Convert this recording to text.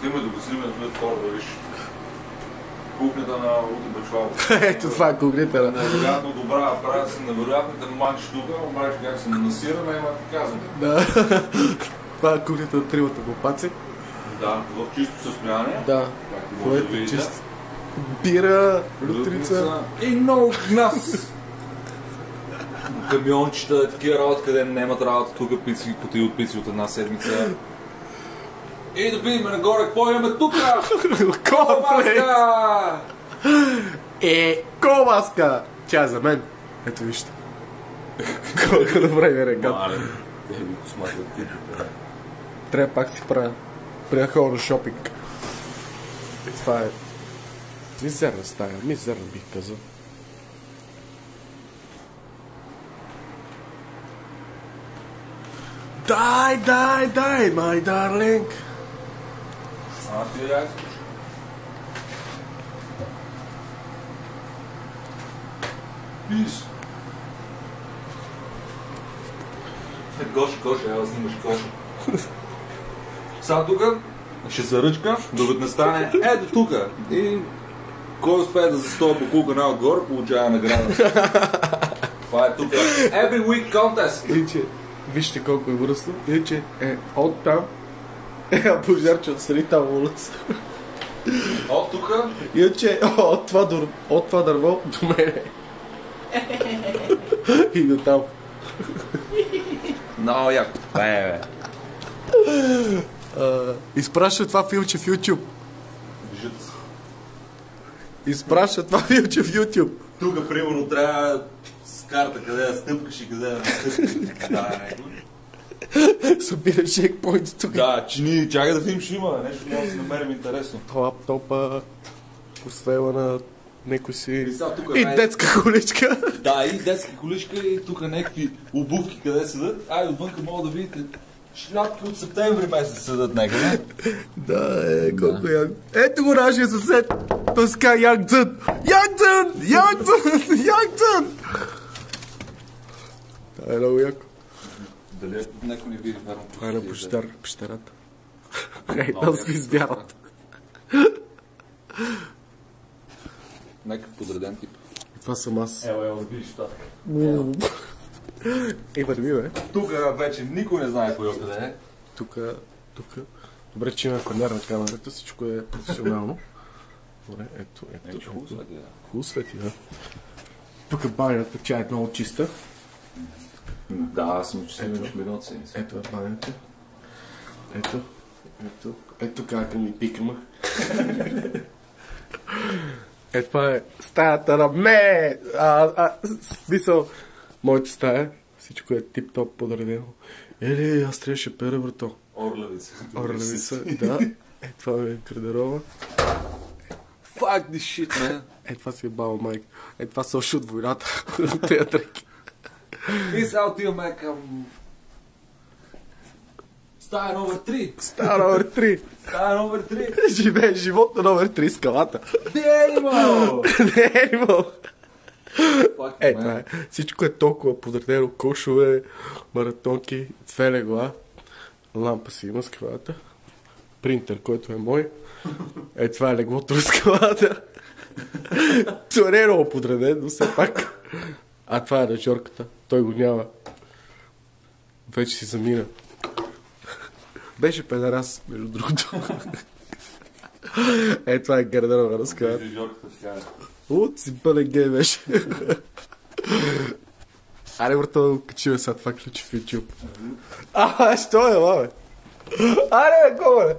Има да го снимат в хората, виж. Кухнята на Ути Бачвалов. Ето това е кухнята. Невероятно добра, правят се невероятните манчи тук, обаче как се нанасираме, има казане. Да. Това е кухнята на тримата глупаци. Да, в чисто състояние. Да. Което е чисто. Бира, лютрица. И много гнас. Камиончета, такива работи, къде нямат работа, тук пици, поти от пици от една седмица. И да видим нагоре, какво имаме тук? Колбаска! Колбаска! Тя е за мен. Ето вижте. Колко добре ми рекат. Трябва пак си правя. При хора на шопинг. Това е мизерна стая. Мизерна бих казал. Дай, my darling! Аз ти да изкуша. Пиш! Гоша, я снимаш коша. Сега тук ще се ръчка, докато не стане ето тук. И кой успее да застоя по кулка най-отгоре, получава награда. Това е тук. Every week contest! Иначе, вижте колко е връсно. Иначе е от там. Пожарче отстрани там улица. От тук. Иначе от това дърво до мене. И до там. Много яко. Бе. Изпраща това филче в YouTube. Виждате се. Изпраща това филче в YouTube. Тук, примерно, трябва с карта къде да стъпкаш и къде да не стъпкаш. Да, Събира чекпоинт тук. да, чини, чакай да видим, ще има. Нещо може да си намерим интересно. Лаптопа, посвела на някой си... тук И детска количка. Да, и детска количка и тук някакви обувки къде седат. Айде, отвънка мога да видите. Шляпки от септември месец седат някъде. Да, колко як. Ето го нашия съсед. Той се казва Янг-Дзън. Янг-Дзън! Да, е много яко. Дали някой не види верно? Това е на пещерата. Ей, там се избярат. Някакъв подреден тип. Това съм аз. Ело, видиш това. Върви, бе. Тук вече никой не знае кой къде е. Тук. Добре, че има фанер на камерата, всичко е професионално. Добре, ето. Хубаво свети, да. Тук банята, тя е много чиста. Да, аз съм честен минута си. Ето е банята. Ето как ми пикама. Това е стаята на ме! Смисъл, моята стая, всичко е тип-топ подредено. Аз трябваше пера, брато. Орлевица, да. Това е гардероба. Fuck this shit, man. Това си е баба майка. Това са още от войната. От тези треки. И сега отиваме към... Стая номер 3. Стая номер 3. Живее живот на номер 3 скалата. The Animal! Това е. Всичко е толкова подредено. Кошове, маратонки, две легла. Лампа си има скалата. Принтер, който е мой. Това е леглото на скалата. Това не е много подредено, все пак. Това е на Жорката. Той го няма. Вече си замина. Беше педарас, между другото. Това е гардероба на скалата. Си бъде гей беше. Аре, брато, качиме сега това ключи в YouTube. Що е, бабе? Аре, бе, кого, бе?